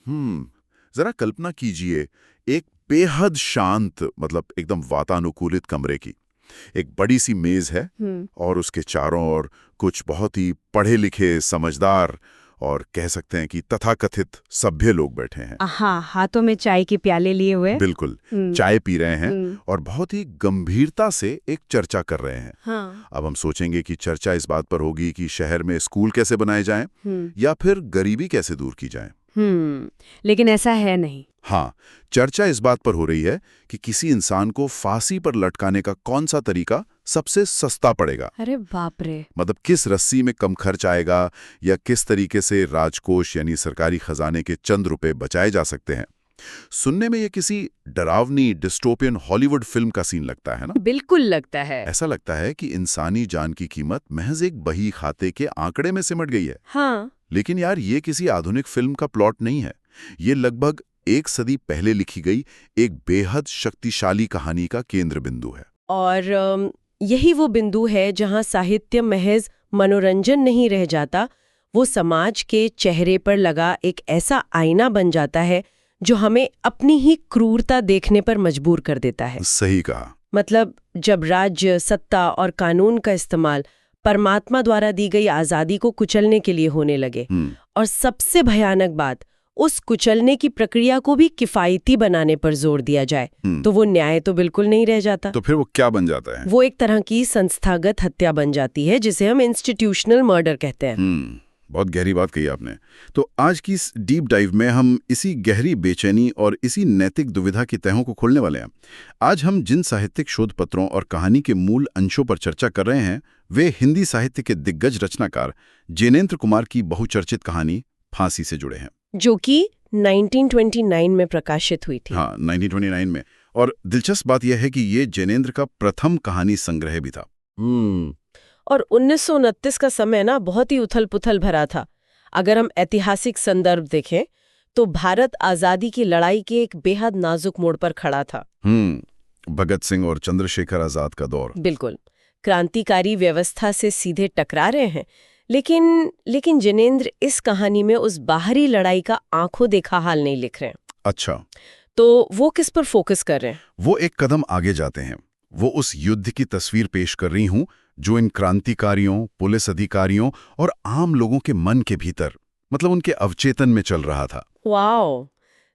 जरा कल्पना कीजिए, एक बेहद शांत मतलब एकदम वातानुकूलित कमरे की। एक बड़ी सी मेज है और उसके चारों ओर कुछ बहुत ही पढ़े लिखे, समझदार और कह सकते हैं कि तथाकथित सभ्य लोग बैठे हैं। हाँ, हाथों में चाय के प्याले लिए हुए। बिल्कुल, चाय पी रहे हैं और बहुत ही गंभीरता से एक चर्चा कर रहे हैं। हाँ। अब हम सोचेंगे कि चर्चा इस बात पर होगी कि शहर में स्कूल कैसे बनाए जाएं या फिर गरीबी कैसे दूर की जाए। लेकिन ऐसा है नहीं। हाँ, चर्चा इस बात पर हो रही है कि किसी इंसान को फांसी पर लटकाने का कौन सा तरीका सबसे सस्ता पड़ेगा। अरे बाप रे। मतलब किस रस्सी में कम खर्च आएगा या किस तरीके से राजकोष यानी सरकारी खजाने के चंद रुपए बचाए जा सकते हैं। सुनने में ये किसी डरावनी डिस्टोपियन हॉलीवुड फिल्म का सीन लगता है ना? बिल्कुल लगता है। ऐसा लगता है कि इंसानी जान की कीमत महज एक बही खाते के आंकड़े में सिमट गई है। हाँ। लेकिन यार, ये किसी आधुनिक फिल्म का प्लॉट नहीं है। ये लगभग एक सदी पहले लिखी गई एक बेहद शक्तिशाली कहानी का केंद्र बिंदु है। और यही वो बिंदु है जहां साहित्य महज मनोरंजन नहीं रह जाता, वो समाज के चेहरे पर लगा एक ऐसा आईना बन जाता है जो हमें अपनी ही क्रूरता देखने पर मजबूर कर देता है। सही कहा। मतलब जब राज्य, सत्ता और कानून का इस्तेमाल परमात्मा द्वारा दी गई आजादी को कुचलने के लिए होने लगे, और सबसे भयानक बात, उस कुचलने की प्रक्रिया को भी किफायती बनाने पर जोर दिया जाए, तो वो न्याय तो बिल्कुल नहीं रह जाता। तो फिर वो क्या बन जाता है? वो एक तरह की संस्थागत हत्या बन जाती है, जिसे हम इंस्टीट्यूशनल मर्डर कहते हैं। बहुत गहरी बात कही आपने। तो आज की इस डीप डाइव में हम इसी गहरी बेचैनी और इसी नैतिक दुविधा की तहों को खोलने वाले हैं। आज हम जिन साहित्यिक शोध पत्रों और कहानी के मूल अंशों पर चर्चा कर रहे हैं, वे हिंदी साहित्य के दिग्गज रचनाकार जैनेंद्र कुमार की बहुचर्चित कहानी फांसी से जुड़े हैं, जो कि 1929 में प्रकाशित हुई थी। हाँ, 1929 में। और दिलचस्प बात यह है कि ये जैनेंद्र का प्रथम कहानी संग्रह भी था। और 1929 का समय ना बहुत ही उथल-पुथल भरा था। अगर हम ऐतिहासिक संदर्भ देखें तो भारत आजादी की लड़ाई के एक बेहद नाजुक मोड़ पर खड़ा था। भगत सिंह और चंद्रशेखर आजाद का दौर। बिल्कुल, क्रांतिकारी व्यवस्था से सीधे टकरा रहे हैं। लेकिन जैनेंद्र इस कहानी में उस बाहरी लड़ाई का आंखों देखा हाल नहीं लिख रहे हैं। अच्छा, तो वो किस पर फोकस कर रहे हैं? वो एक कदम आगे जाते हैं। वो उस युद्ध की तस्वीर पेश कर रही हूं जो इन क्रांतिकारियों, पुलिस अधिकारियों और आम लोगों के मन के भीतर, मतलब उनके अवचेतन में चल रहा था। वाओ!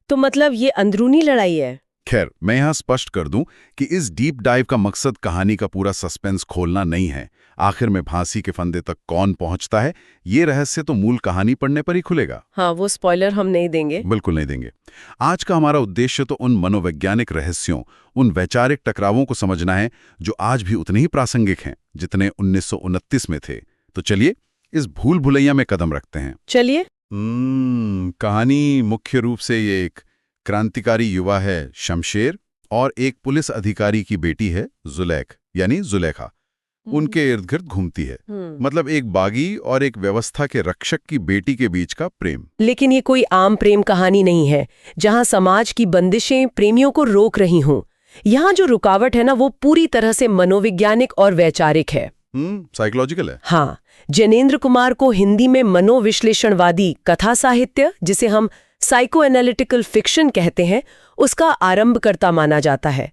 तो मतलब ये अंदरूनी लड़ाई है। खैर, मैं यहाँ स्पष्ट कर दूं कि इस डीप डाइव का मकसद कहानी का पूरा सस्पेंस खोलना नहीं है। आखिर में फांसी के फंदे तक कौन पहुंचता है, ये रहस्य तो मूल कहानी पढ़ने पर ही खुलेगा। हाँ, वो स्पॉइलर हम नहीं देंगे। बिल्कुल नहीं देंगे। आज का हमारा उद्देश्य तो उन मनोवैज्ञानिक रहस्यों, उन वैचारिक टकरावों को समझना है जो आज भी उतने ही प्रासंगिक हैं जितने 1929 में थे। तो चलिए इस भूल भुलैया में कदम रखते हैं। चलिए। कहानी मुख्य रूप से ये एक क्रांतिकारी युवा है शमशेर और एक पुलिस अधिकारी की बेटी है जुलैख यानी जुलेखा। उनके इर्द गिर्द घूमती है। मतलब एक बागी और एक व्यवस्था के रक्षक की बेटी के बीच का प्रेम। लेकिन ये कोई आम प्रेम कहानी नहीं है जहां समाज की बंदिशें प्रेमियों को रोक रही हों। यहाँ जो रुकावट है ना, वो पूरी तरह से मनोवैज्ञानिक और वैचारिक है। साइकोलॉजिकल है। हाँ, जैनेंद्र कुमार को हिंदी में मनोविश्लेषणवादी कथा साहित्य, जिसे हम साइको एनालिटिकल फिक्शन कहते हैं, उसका आरंभकर्ता माना जाता है।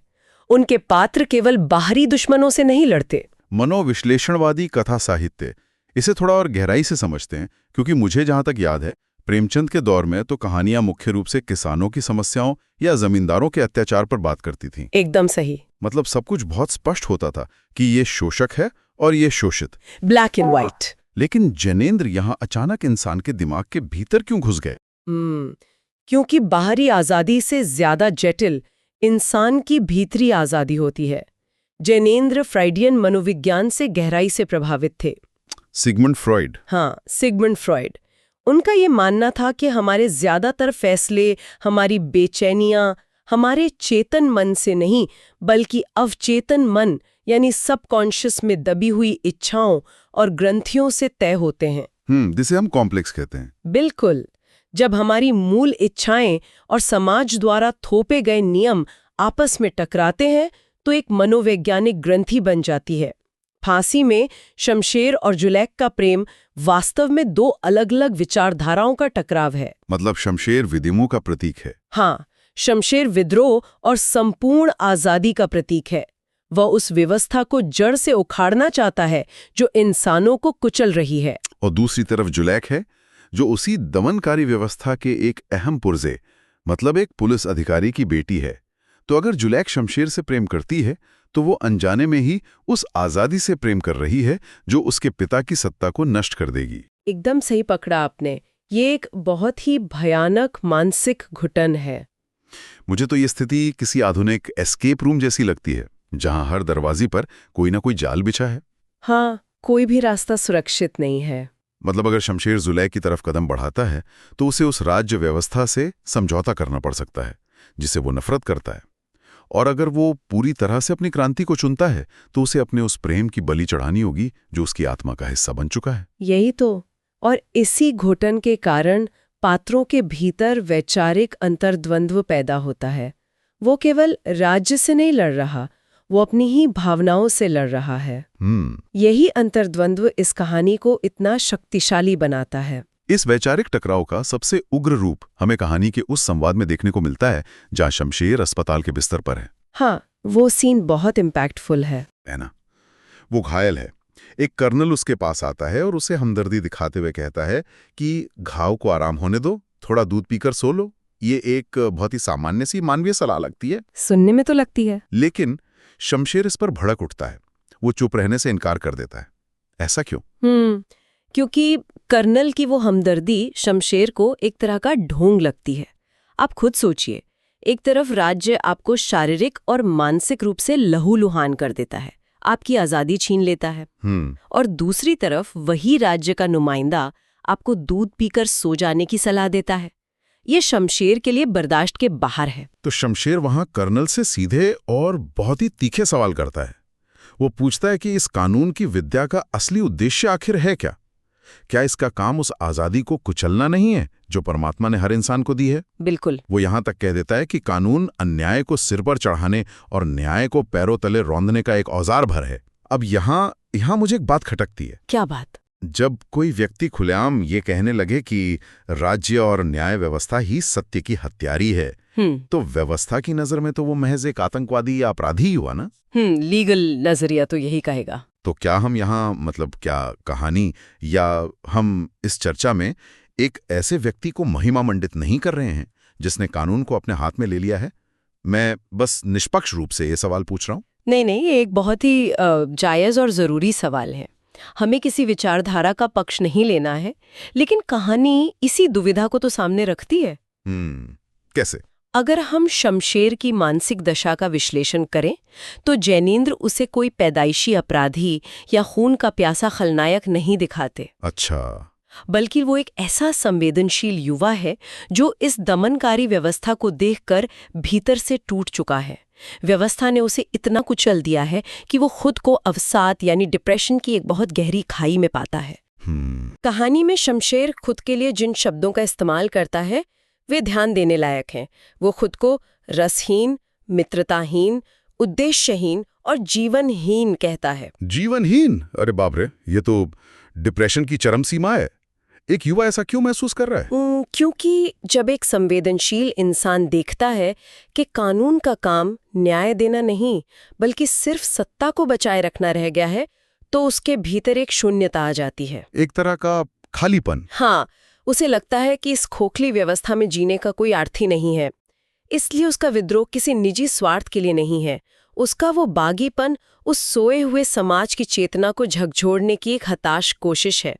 उनके पात्र केवल बाहरी दुश्मनों से नहीं लड़ते। मनोविश्लेषणवादी कथा साहित्य, इसे थोड़ा और गहराई से समझते हैं, क्योंकि मुझे जहां तक याद है प्रेमचंद के दौर में तो कहानियां मुख्य रूप से किसानों की समस्याओं या जमींदारों के अत्याचार पर बात करती थीं। एकदम सही। मतलब सब कुछ बहुत स्पष्ट होता था कि ये शोषक है और ये शोषित, ब्लैक एंड व्हाइट। लेकिन जैनेंद्र यहाँ अचानक इंसान के दिमाग के भीतर क्यों घुस गए? क्योंकि बाहरी आजादी से ज्यादा जटिल इंसान की भीतरी आजादी होती है। जैनेंद्र फ्राइडियन मनोविज्ञान से गहराई से प्रभावित थे। Sigmund Freud. हाँ, सिगमंड फ्रॉइड। उनका ये मानना था कि हमारे ज्यादातर फैसले, हमारी बेचैनियां हमारे चेतन मन से नहीं बल्कि अवचेतन मन यानी सबकॉन्शियस में दबी हुई इच्छाओं और ग्रंथियों से तय होते हैं। जिसे हम कॉम्प्लेक्स कहते हैं। बिल्कुल। जब हमारी मूल इच्छाएं और समाज द्वारा थोपे गए नियम आपस में टकराते हैं तो एक मनोवैज्ञानिक ग्रंथि बन जाती है। फांसी में शमशेर और जुलैख का प्रेम वास्तव में दो अलग-अलग विचारधाराओं का टकराव है। मतलब शमशेर विदिमों का प्रतीक है। हाँ, शमशेर विद्रोह और संपूर्ण आजादी का प्रतीक है। वह उस व्यवस्था को जड़ से उखाड़ना चाहता है जो इंसानों को कुचल रही है। और दूसरी तरफ जुलैख है, जो उसी दमनकारी व्यवस्था के एक अहम पुर्जे, मतलब एक पुलिस अधिकारी की बेटी है। तो अगर जुलैख शमशेर से प्रेम करती है, तो वो अनजाने में ही उस आजादी से प्रेम कर रही है जो उसके पिता की सत्ता को नष्ट कर देगी। एकदम सही पकड़ा आपने। ये एक बहुत ही भयानक मानसिक घुटन है। मुझे तो ये स्थिति किसी आधुनिक एस्केप रूम जैसी लगती है, जहां हर दरवाजे पर कोई ना कोई जाल बिछा है। हाँ, कोई भी रास्ता सुरक्षित नहीं है। मतलब अगर शमशेर जुलैख की तरफ कदम बढ़ाता है, तो उसे उस राज्य व्यवस्था से समझौता करना पड़ सकता है जिसे वो नफरत करता है। और अगर वो पूरी तरह से अपनी क्रांति को चुनता है, तो उसे अपने उस प्रेम की बलि चढ़ानी होगी जो उसकी आत्मा का हिस्सा बन चुका है। यही तो। और इसी घुटन के कारण पात्रों के भीतर वैचारिक अंतर्द्वंद्व पैदा होता है। वो केवल राज्य से नहीं लड़ रहा, वो अपनी ही भावनाओं से लड़ रहा है। यही अंतर्द्वंद्व इस कहानी को इतना शक्तिशाली बनाता है। इस वैचारिक टकराव का सबसे उग्र रूप हमें कहानी के उस संवाद में देखने को मिलता है जहां शमशेर अस्पताल के बिस्तर पर है। हाँ, वो सीन बहुत इम्पैक्टफुल है ना? वो घायल है। एक कर्नल उसके पास आता है और उसे हमदर्दी दिखाते हुए कहता है कि घाव को आराम होने दो, थोड़ा दूध पीकर सो लो। ये एक बहुत ही सामान्य सी मानवीय सलाह लगती है। सुनने में तो लगती है। लेकिन शमशेर इस पर भड़क उठता है। वो चुप रहने से इनकार कर देता है। ऐसा क्यों? क्योंकि कर्नल की वो हमदर्दी शमशेर को एक तरह का ढोंग लगती है। आप खुद सोचिए, एक तरफ राज्य आपको शारीरिक और मानसिक रूप से लहूलुहान कर देता है, आपकी आजादी छीन लेता है, और दूसरी तरफ वही राज्य का नुमाइंदा आपको दूध पीकर सो जाने की सलाह देता है। ये शमशेर के लिए बर्दाश्त के बाहर है। तो शमशेर वहां कर्नल से सीधे और बहुत ही तीखे सवाल करता है। वो पूछता है कि इस कानून की विद्या का असली उद्देश्य आखिर है क्या? क्या इसका काम उस आजादी को कुचलना नहीं है जो परमात्मा ने हर इंसान को दी है? बिल्कुल। वो यहां तक कह देता है कि कानून अन्याय को सिर पर चढ़ाने और न्याय को पैरों तले रौंदने का एक औजार भर है। अब यहां मुझे एक बात खटकती है। क्या बात? जब कोई व्यक्ति खुलेआम ये कहने लगे कि राज्य और न्याय व्यवस्था ही सत्य की हत्यारी है, तो व्यवस्था की नजर में तो वो महज एक आतंकवादी या अपराधी ही हुआ ना? लीगल नजरिया तो यही कहेगा। तो क्या हम यहाँ क्या कहानी या हम इस चर्चा में एक ऐसे व्यक्ति को महिमा मंडित नहीं कर रहे हैं जिसने कानून को अपने हाथ में ले लिया है? मैं बस निष्पक्ष रूप से ये सवाल पूछ रहा हूँ। नहीं, ये एक बहुत ही जायज़ और ज़रूरी सवाल है। हमें किसी विचारधारा का पक्ष नहीं लेना है, लेकिन कहानी इसी दुविधा को तो सामने रखती है। कैसे? अगर हम शमशेर की मानसिक दशा का विश्लेषण करें, तो जैनेंद्र उसे कोई पैदाइशी अपराधी या खून का प्यासा खलनायक नहीं दिखाते। अच्छा। बल्कि वो एक ऐसा संवेदनशील युवा है जो इस दमनकारी व्यवस्था को देखकर भीतर से टूट चुका है। व्यवस्था ने उसे इतना कुचल दिया है कि वो खुद को अवसाद यानी डिप्रेशन की एक बहुत गहरी खाई में पाता है। कहानी में शमशेर खुद के लिए जिन शब्दों का इस्तेमाल करता है वे ध्यान देने लायक हैं। वो खुद को रसहीन, मित्रताहीन, उद्देश्यहीन और जीवनहीन कहता है। जीवनहीन? अरे बाप रे, ये तो डिप्रेशन की चरम सीमा है। एक युवा ऐसा क्यों महसूस कर रहा है? क्योंकि जब एक संवेदनशील इंसान देखता है कि कानून का काम न्याय देना नहीं बल्कि सिर्फ सत्ता को बचाए रखना रह गया है, तो उसके भीतर एक शून्यता आ जाती है, एक तरह का खालीपन। हाँ, उसे लगता है कि इस खोखली व्यवस्था में जीने का कोई अर्थ ही नहीं है। इसलिए उसका विद्रोह किसी निजी स्वार्थ के लिए नहीं है। उसका वो बागीपन उस सोए हुए समाज की चेतना को झकझोरने की एक हताश कोशिश है।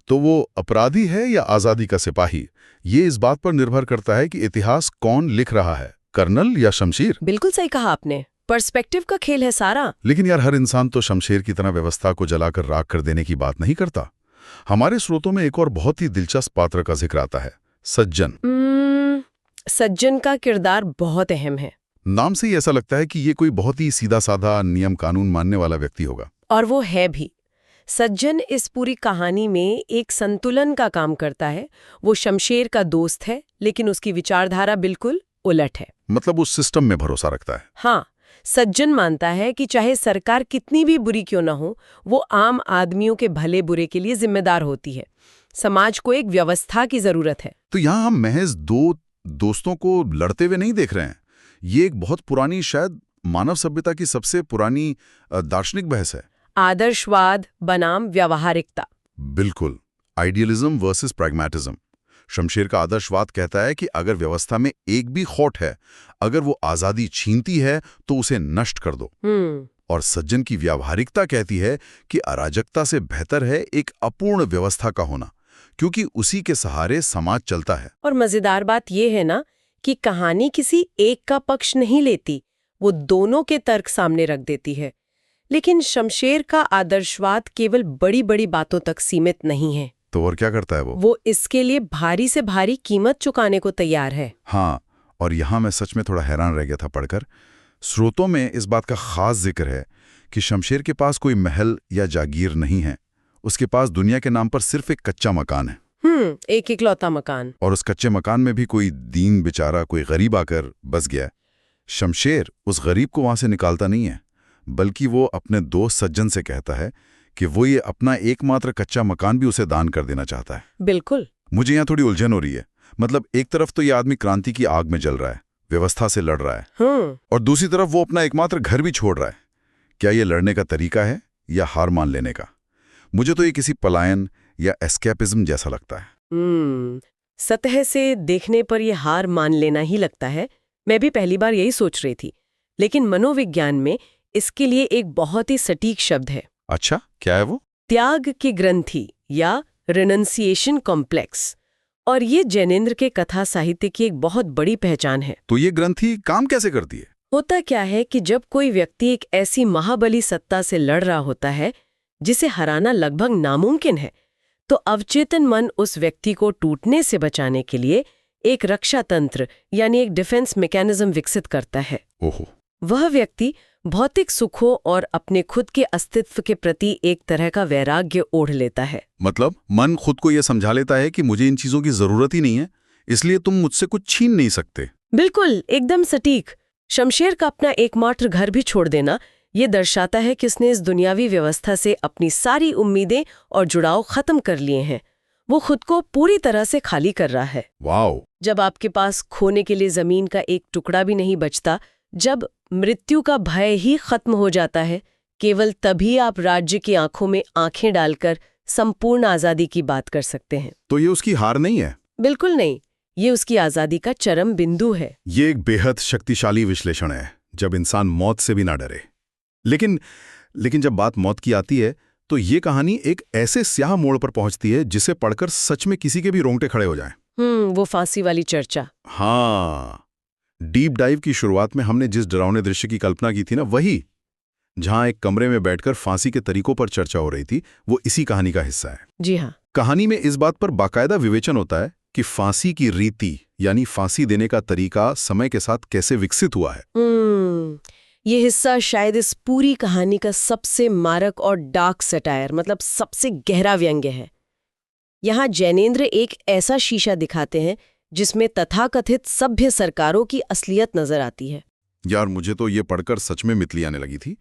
तो वो अपराधी है या आजादी का सिपाही? ये इस बात पर निर्भर करता है कि इतिहास कौन लिख रहा है, कर्नल या शमशेर। बिल्कुल सही कहा आपने। पर्सपेक्टिव का खेल है सारा। लेकिन यार, हर इंसान तो शमशेर की तरह व्यवस्था को जलाकर राख कर देने की बात नहीं करता। हमारे स्रोतों में एक और बहुत ही दिलचस्प पात्र का जिक्र आता है, सज्जन। सज्जन का किरदार बहुत अहम है। नाम से ही ऐसा लगता है कि ये कोई बहुत ही सीधा साधा नियम कानून मानने वाला व्यक्ति होगा। और वो है भी। सज्जन इस पूरी कहानी में एक संतुलन का काम करता है। वो शमशेर का दोस्त है, लेकिन उसकी विचारधारा बिल्कुल उलट है। मतलब उस सिस्टम में भरोसा रखता है। हाँ, सज्जन मानता है कि चाहे सरकार कितनी भी बुरी क्यों ना हो, वो आम आदमियों के भले बुरे के लिए जिम्मेदार होती है। समाज को एक व्यवस्था की जरूरत है। तो यहाँ हम महज दो दोस्तों को लड़ते हुए नहीं देख रहे हैं। ये एक बहुत पुरानी, शायद मानव सभ्यता की सबसे पुरानी दार्शनिक बहस है। आदर्शवाद बनाम व्यावहारिकता। बिल्कुल, आइडियलिज्म वर्सेस प्रैग्मैटिज्म। शमशेर का आदर्शवाद कहता है कि अगर व्यवस्था में एक भी खोट है, अगर वो आजादी छीनती है तो उसे नष्ट कर दो। और सज्जन की व्यावहारिकता कहती है कि अराजकता से बेहतर है एक अपूर्ण व्यवस्था का होना, क्योंकि उसी के सहारे समाज चलता है। और मजेदार बात यह है ना कि कहानी किसी एक का पक्ष नहीं लेती, वो दोनों के तर्क सामने रख देती है। लेकिन शमशेर का आदर्शवाद केवल बड़ी बड़ी बातों तक सीमित नहीं है। तो और क्या करता है वो इसके लिए भारी से भारी कीमत चुकाने को तैयार है। हाँ, और यहाँ मैं सच में थोड़ा हैरान रह गया था पढ़कर। स्रोतों में इस बात का खास जिक्र है कि शमशेर के पास कोई महल या जागीर नहीं है। उसके पास दुनिया के नाम पर सिर्फ एक कच्चा मकान है। एक इकलौता मकान। और उस कच्चे मकान में भी कोई दीन बेचारा, कोई गरीब आकर बस गया। शमशेर उस गरीब को वहां से निकालता नहीं है, बल्कि वो अपने दोस्त सज्जन से कहता है कि वो ये अपना एकमात्र कच्चा मकान भी उसे दान कर देना चाहता है। बिल्कुल। मुझे यहाँ थोड़ी उलझन हो रही है। मतलब एक तरफ तो ये आदमी क्रांति की आग में जल रहा है, व्यवस्था से लड़ रहा है, और दूसरी तरफ वो अपना एकमात्र घर भी छोड़ रहा है। क्या ये लड़ने का तरीका है या हार मान लेने का? मुझे तो ये किसी पलायन या एस्केपिज्म जैसा लगता है। सतह से देखने पर यह हार मान लेना ही लगता है। मैं भी पहली बार यही सोच रही थी, लेकिन मनोविज्ञान में इसके लिए एक बहुत ही सटीक शब्द है। अच्छा, क्या है वो? त्याग की ग्रंथि या रिनंसिएशन कॉम्प्लेक्स। और ये जैनेंद्र के कथा साहित्य की एक बहुत बड़ी पहचान है। तो ये ग्रंथि काम कैसे करती है? होता क्या है कि जब कोई व्यक्ति एक ऐसी महाबली सत्ता से लड़ रहा होता है जिसे हराना लगभग नामुमकिन है, तो अवचेतन मन उस व्यक्ति को टूटने से बचाने के लिए एक रक्षा तंत्र यानी एक डिफेंस मैकेनिज्म विकसित करता है। ओहो। वह व्यक्ति भौतिक सुखों और अपने खुद के अस्तित्व के प्रति एक तरह का वैराग्य ओढ़ लेता है। मतलब मन खुद को यह समझा लेता है कि मुझे इन चीजों की जरूरत ही नहीं है, इसलिए तुम मुझसे कुछ छीन नहीं सकते। बिल्कुल, एकदम सटीक। शमशेर का अपना एकमात्र घर भी छोड़ देना ये दर्शाता है कि उसने इस दुनियावी व्यवस्था से अपनी सारी उम्मीदें और जुड़ाव खत्म कर लिए हैं। वो खुद को पूरी तरह से खाली कर रहा है। वाओ। जब आपके पास खोने के लिए जमीन का एक टुकड़ा भी नहीं बचता, जब मृत्यु का भय ही खत्म हो जाता है, केवल तभी आप राज्य की आंखों में आंखें डालकर संपूर्ण आजादी की बात कर सकते हैं। तो ये उसकी हार नहीं है? बिल्कुल नहीं, ये उसकी आजादी का चरम बिंदु है। ये एक बेहद शक्तिशाली विश्लेषण है, जब इंसान मौत से भी ना डरे। लेकिन जब बात मौत की आती है तो ये कहानी एक ऐसे स्याह मोड़ पर पहुंचती है जिसे पढ़कर सच में किसी के भी रोंगटे खड़े हो जाएं। वो फांसी वाली चर्चा। हाँ, डीप डाइव की शुरुआत में हमने जिस डरावने दृश्य की कल्पना की थी ना, वही, जहां एक कमरे में बैठकर फांसी के तरीकों पर चर्चा हो रही थी, वो इसी कहानी का हिस्सा है। जी हाँ। कहानी में इस बात पर बाकायदा विवेचन होता है कि फांसी की रीति यानी फांसी देने का तरीका समय के साथ कैसे विकसित हुआ है। ये हिस्सा शायद इस पूरी कहानी का सबसे मारक और डार्क सटायर, मतलब सबसे गहरा व्यंग्य है। यहाँ जैनेंद्र एक ऐसा शीशा दिखाते हैं जिसमें तथाकथित सभ्य सरकारों की असलियत नजर आती है। यार, मुझे तो ये पढ़कर सच में मितली आने लगी थी।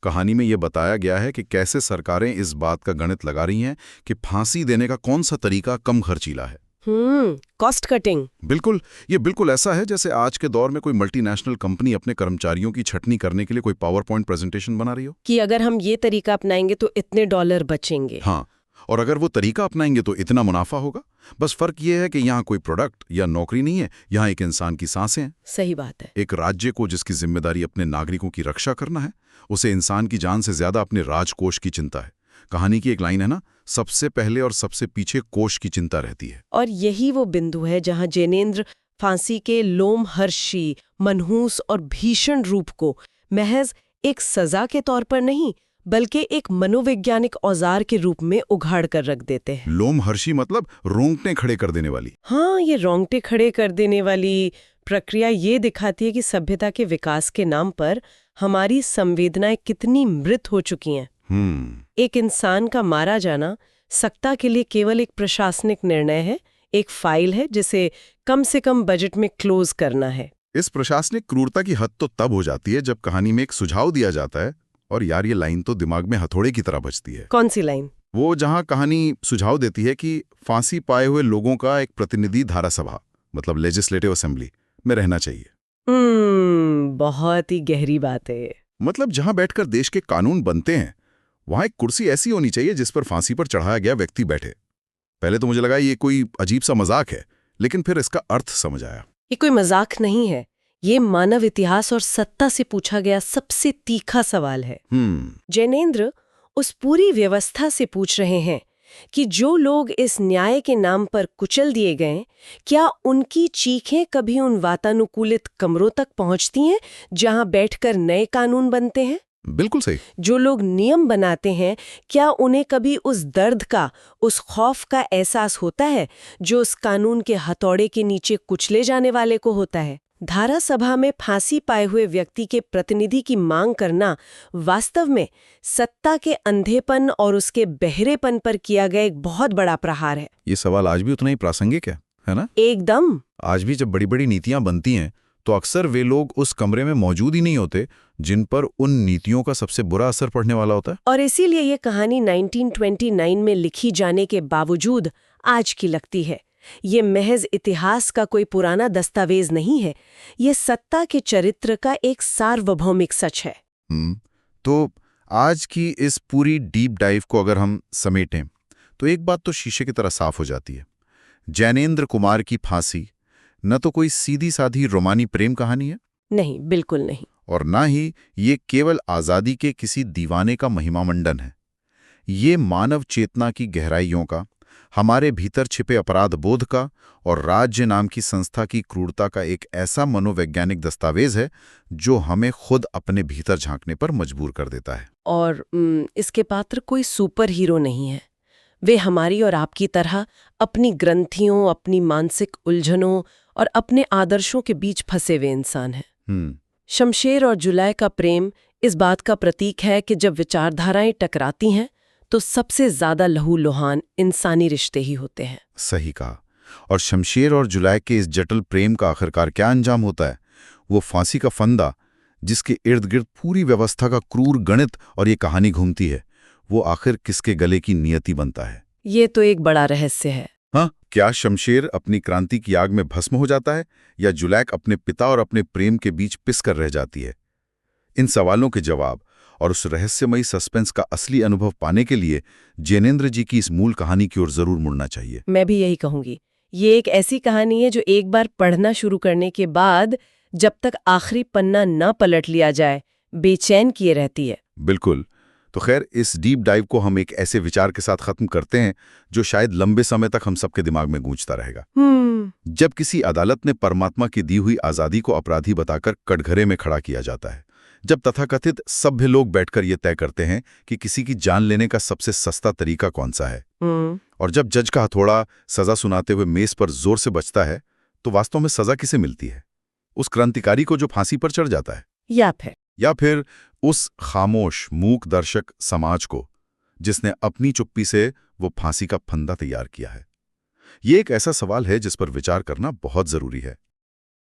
कहानी में ये बताया गया है कि कैसे सरकारें इस बात का गणित लगा रही हैं कि फांसी देने का कौन सा तरीका कम खर्चीला है। Cost cutting. बिल्कुल, ये बिल्कुल ऐसा है जैसे आज के दौर में कोई मल्टीनेशनल कंपनी अपने कर्मचारियों की छटनी करने के लिए कोई पावर पॉइंट प्रेजेंटेशन बना रही हो कि अगर हम ये तरीका अपनाएंगे तो इतने डॉलर बचेंगे। हाँ, और अगर वो तरीका अपनाएंगे तो इतना मुनाफा होगा। बस फर्क ये है कि यहाँ कोई प्रोडक्ट या नौकरी नहीं है, यहाँ एक इंसान की सांसें हैं। सही बात है। एक राज्य को जिसकी जिम्मेदारी अपने नागरिकों की रक्षा करना है, उसे इंसान की जान से ज्यादा अपने राजकोष की चिंता है। कहानी की एक लाइन है ना, सबसे पहले और सबसे पीछे कोष की चिंता रहती है। और यही वो बिंदु है जहां जैनेंद्र फांसी के लोमहर्षी, मनहूस और भीषण रूप को महज एक सजा के तौर पर नहीं, बल्कि एक मनोवैज्ञानिक औजार के रूप में उघाड़ कर रख देते हैं। लोमहर्षी मतलब रोंगटे खड़े कर देने वाली। हाँ, ये रोंगटे खड़े कर देने वाली प्रक्रिया ये दिखाती है कि सभ्यता के विकास के नाम पर हमारी संवेदनाएं कितनी मृत हो चुकी हैं। एक इंसान का मारा जाना सत्ता के लिए केवल एक प्रशासनिक निर्णय है, एक फाइल है जिसे कम से कम बजट में क्लोज करना है। इस प्रशासनिक क्रूरता की हद तो तब हो जाती है जब कहानी में एक सुझाव दिया जाता है, और यार ये लाइन तो दिमाग में हथौड़े की तरह बजती है। कौन सी लाइन? वो जहां कहानी सुझाव देती है कि फांसी पाए हुए लोगों का एक प्रतिनिधि धारासभा, मतलब लेजिस्लेटिव असेंबली में रहना चाहिए। बहुत ही गहरी बात है। मतलब जहां बैठकर देश के कानून बनते हैं, वहां एक कुर्सी ऐसी होनी चाहिए जिस पर फांसी पर चढ़ाया गया व्यक्ति बैठे। पहले तो मुझे लगा ये कोई अजीब सा मजाक है, लेकिन फिर इसका अर्थ समझ आया। ये कोई मजाक नहीं है, ये मानव इतिहास और सत्ता से पूछा गया सबसे तीखा सवाल है। जैनेंद्र उस पूरी व्यवस्था से पूछ रहे हैं कि जो लोग इस न्याय के नाम पर कुचल दिए गए, क्या उनकी चीखें कभी उन वातानुकूलित कमरों तक पहुंचती हैं जहां बैठकर नए कानून बनते हैं? बिल्कुल सही। जो लोग नियम बनाते हैं, क्या उन्हें कभी उस दर्द का, उस खौफ का एहसास होता है जो उस कानून के हथौड़े के नीचे कुचले जाने वाले को होता है? धारा सभा में फांसी पाए हुए व्यक्ति के प्रतिनिधि की मांग करना वास्तव में सत्ता के अंधेपन और उसके बहरेपन पर किया गया एक बहुत बड़ा प्रहार है। ये सवाल आज भी उतना ही प्रासंगिक है ना? एकदम। आज भी जब बड़ी बड़ी नीतियां बनती हैं तो अक्सर वे लोग उस कमरे में मौजूद ही नहीं होते जिन पर उन नीतियों का सबसे बुरा असर पड़ने वाला होता है। और इसीलिए ये कहानी 1929 में लिखी जाने के बावजूद आज की लगती है। ये महज इतिहास का कोई पुराना दस्तावेज नहीं है, ये सत्ता के चरित्र का एक सार्वभौमिक सच है। तो आज की इस पूरी डीप डाइव को अगर हम समेटें तो एक बात तो शीशे की तरह साफ हो जाती है। जैनेंद्र कुमार की फांसी न तो कोई सीधी साधी रोमानी प्रेम कहानी है, नहीं, बिल्कुल नहीं, और ना ही ये केवल आज़ादी के किसी दीवाने का महिमामंडन है। ये मानव चेतना की गहराइयों का, हमारे भीतर छिपे अपराध बोध का और राज्य नाम की संस्था की क्रूरता का एक ऐसा मनोवैज्ञानिक दस्तावेज है जो हमें खुद अपने भीतर झांकने पर मजबूर कर देता है। और इसके पात्र कोई सुपर हीरो नहीं है। वे हमारी और आपकी तरह अपनी ग्रंथियों, अपनी मानसिक उलझनों और अपने आदर्शों के बीच फंसे हुए इंसान हैं। शमशेर और जुलाई का प्रेम इस बात का प्रतीक है कि जब विचारधाराएं टकराती हैं तो सबसे ज्यादा लहूलुहान इंसानी रिश्ते ही होते हैं। सही कहा। और शमशेर और जुलाई के इस जटिल प्रेम का आखिरकार क्या अंजाम होता है? वो फांसी का फंदा जिसके इर्द गिर्द पूरी व्यवस्था का क्रूर गणित और ये कहानी घूमती है, वो आखिर किसके गले की नियति बनता है? ये तो एक बड़ा रहस्य है। हाँ, क्या शमशेर अपनी क्रांति की आग में भस्म हो जाता है या जुलैक अपने पिता और अपने प्रेम के बीच पिसकर रह जाती है? इन सवालों के जवाब और उस रहस्यमयी सस्पेंस का असली अनुभव पाने के लिए जैनेंद्र जी की इस मूल कहानी की ओर जरूर मुड़ना चाहिए। मैं भी यही कहूंगी। ये एक ऐसी कहानी है जो एक बार पढ़ना शुरू करने के बाद जब तक आखिरी पन्ना न पलट लिया जाए बेचैन किए रहती है। बिल्कुल। तो खैर, इस डीप डाइव को हम एक ऐसे विचार के साथ खत्म करते हैं जो शायद लंबे समय तक हम सबके दिमाग में गूंजता रहेगा। जब किसी अदालत ने परमात्मा की दी हुई आज़ादी को अपराधी बताकर कटघरे में खड़ा किया जाता है, जब तथाकथित सभ्य लोग बैठकर ये तय करते हैं कि किसी की जान लेने का सबसे सस्ता तरीका कौन सा है, और जब जज का हथौड़ा सजा सुनाते हुए मेज पर जोर से बजता है, तो वास्तव में सजा किसे मिलती है? उस क्रांतिकारी को जो फांसी पर चढ़ जाता है, या फिर उस खामोश मूक दर्शक समाज को जिसने अपनी चुप्पी से वो फांसी का फंदा तैयार किया है? ये एक ऐसा सवाल है जिस पर विचार करना बहुत जरूरी है।